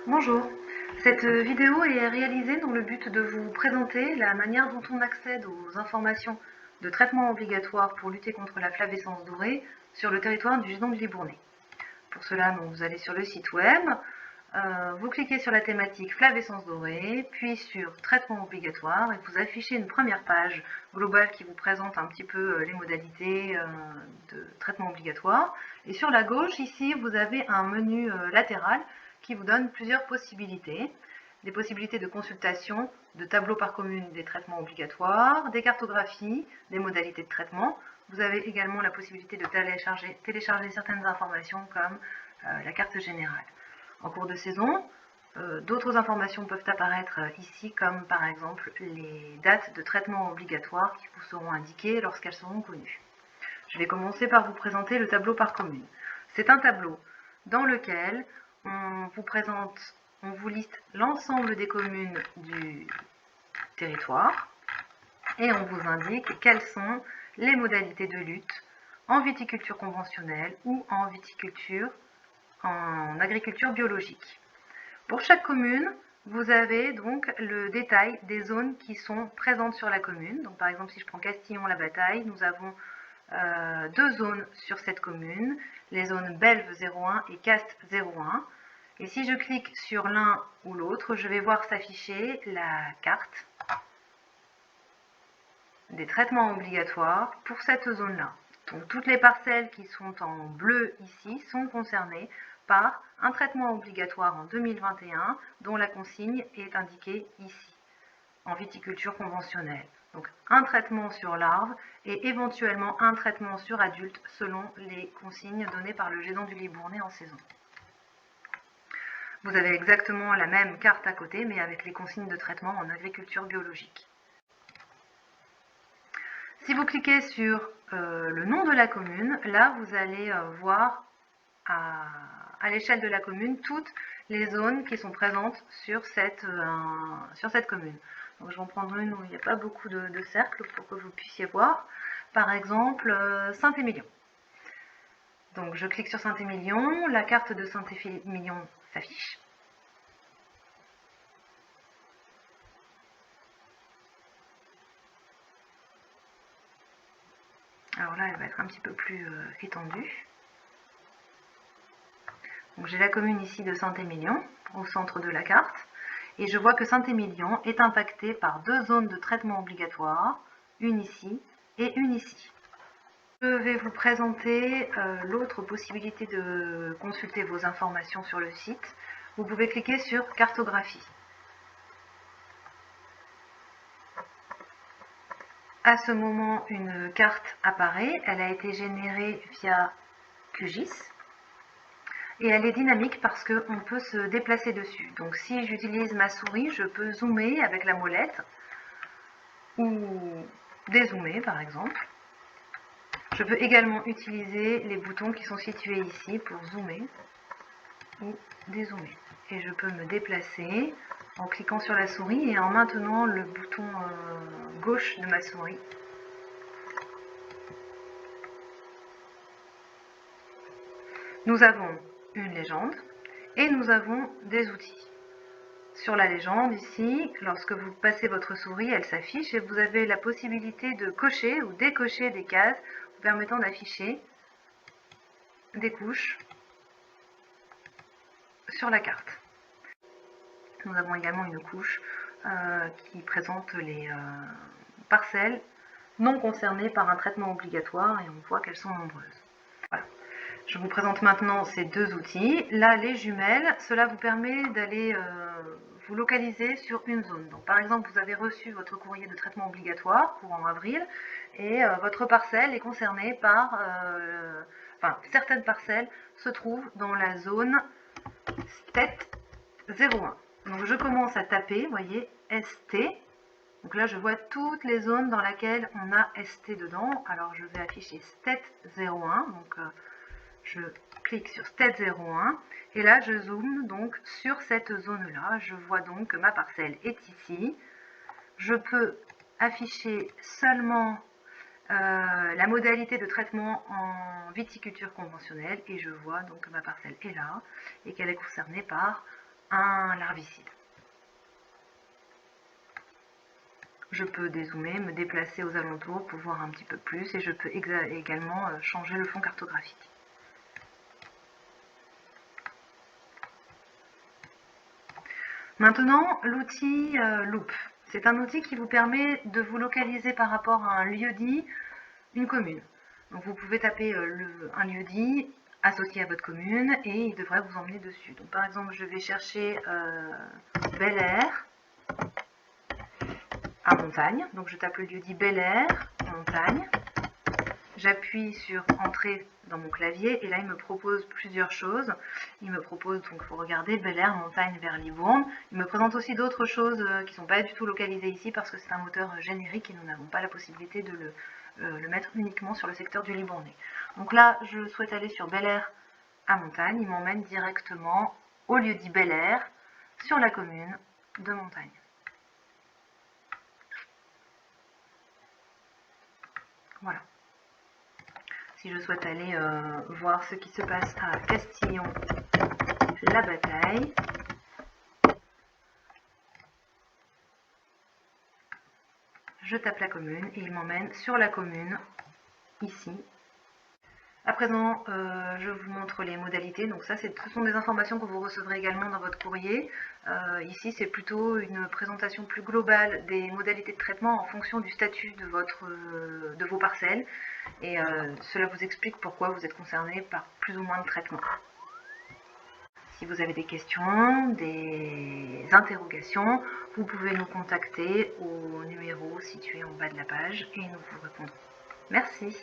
Bonjour, cette vidéo est réalisée dans le but de vous présenter la manière dont on accède aux informations de traitement obligatoire pour lutter contre la flavescence dorée sur le territoire du gisement de Libournais. Pour cela, vous allez sur le site web, vous cliquez sur la thématique flavescence dorée, puis sur traitement obligatoire et vous affichez une première page globale qui vous présente un petit peu les modalités de traitement obligatoire. Et sur la gauche, ici, vous avez un menu latéral qui vous donne plusieurs possibilités. Des possibilités de consultation, de tableaux par commune des traitements obligatoires, des cartographies, des modalités de traitement. Vous avez également la possibilité de télécharger certaines informations comme la carte générale. En cours de saison, d'autres informations peuvent apparaître ici, comme par exemple les dates de traitement obligatoires qui vous seront indiquées lorsqu'elles seront connues. Je vais commencer par vous présenter le tableau par commune. C'est un tableau dans lequel on vous liste l'ensemble des communes du territoire et on vous indique quelles sont les modalités de lutte en viticulture conventionnelle ou en agriculture biologique. Pour chaque commune, vous avez donc le détail des zones qui sont présentes sur la commune. Donc, par exemple, si je prends Castillon-la-Bataille, nous avons deux zones sur cette commune, les zones Belve 01 et Castres 01. Et si je clique sur l'un ou l'autre, je vais voir s'afficher la carte des traitements obligatoires pour cette zone-là. Donc toutes les parcelles qui sont en bleu ici sont concernées par un traitement obligatoire en 2021 dont la consigne est indiquée ici, en viticulture conventionnelle. Donc un traitement sur l'arbre et éventuellement un traitement sur adulte selon les consignes données par le Gédant du Libournais en saison. Vous avez exactement la même carte à côté, mais avec les consignes de traitement en agriculture biologique. Si vous cliquez sur le nom de la commune, là vous allez voir à l'échelle de la commune toutes les zones qui sont présentes sur cette commune. Donc, je vais en prendre une où il n'y a pas beaucoup de cercles pour que vous puissiez voir. Par exemple, Saint-Émilion. Donc je clique sur Saint-Émilion, la carte de Saint-Émilion s'affiche. Alors là, elle va être un petit peu plus étendue. Donc j'ai la commune ici de Saint-Émilion, au centre de la carte, et je vois que Saint-Émilion est impacté par deux zones de traitement obligatoire, une ici et une ici. Je vais vous présenter l'autre possibilité de consulter vos informations sur le site. Vous pouvez cliquer sur cartographie. À ce moment, une carte apparaît. Elle a été générée via QGIS. Et elle est dynamique parce qu'on peut se déplacer dessus. Donc si j'utilise ma souris, je peux zoomer avec la molette ou dézoomer par exemple. Je peux également utiliser les boutons qui sont situés ici pour zoomer ou dézoomer. Et je peux me déplacer en cliquant sur la souris et en maintenant le bouton gauche de ma souris. Nous avons une légende et nous avons des outils. Sur la légende, ici, lorsque vous passez votre souris, elle s'affiche et vous avez la possibilité de cocher ou décocher des cases vous permettant d'afficher des couches sur la carte. Nous avons également une couche qui présente les parcelles non concernées par un traitement obligatoire et on voit qu'elles sont nombreuses. Voilà. Je vous présente maintenant ces deux outils. Là, les jumelles, cela vous permet d'aller vous localiser sur une zone. Donc, par exemple, vous avez reçu votre courrier de traitement obligatoire courant avril et votre parcelle est concernée par... certaines parcelles se trouvent dans la zone STET 01. Donc, je commence à taper, vous voyez, ST. Donc là, je vois toutes les zones dans lesquelles on a ST dedans. Alors, je vais afficher STET 01. Donc, je clique sur STET 01 et là je zoome donc sur cette zone là. Je vois donc que ma parcelle est ici. Je peux afficher seulement la modalité de traitement en viticulture conventionnelle et je vois donc que ma parcelle est là et qu'elle est concernée par un larvicide. Je peux dézoomer, me déplacer aux alentours pour voir un petit peu plus et je peux également changer le fond cartographique. Maintenant, l'outil Loop. C'est un outil qui vous permet de vous localiser par rapport à un lieu-dit, une commune. Donc vous pouvez taper un lieu-dit associé à votre commune et il devrait vous emmener dessus. Donc par exemple, je vais chercher Bel Air à Montagne. Donc je tape le lieu-dit Bel Air, Montagne. J'appuie sur Entrée dans mon clavier et là il me propose plusieurs choses. Il me propose, donc il faut regarder, Bel Air, Montagne vers Libourne. Il me présente aussi d'autres choses qui ne sont pas du tout localisées ici parce que c'est un moteur générique et nous n'avons pas la possibilité de le mettre uniquement sur le secteur du Libournais. Donc là, je souhaite aller sur Bel Air à Montagne. Il m'emmène directement au lieu-dit Bel Air sur la commune de Montagne. Voilà. Si je souhaite aller voir ce qui se passe à Castillon-la-Bataille, je tape la commune et il m'emmène sur la commune, ici. À présent, je vous montre les modalités. Donc ça, ce sont des informations que vous recevrez également dans votre courrier. Ici, c'est plutôt une présentation plus globale des modalités de traitement en fonction du statut de vos parcelles. Et cela vous explique pourquoi vous êtes concerné par plus ou moins de traitements. Si vous avez des questions, des interrogations, vous pouvez nous contacter au numéro situé en bas de la page et nous vous répondrons. Merci.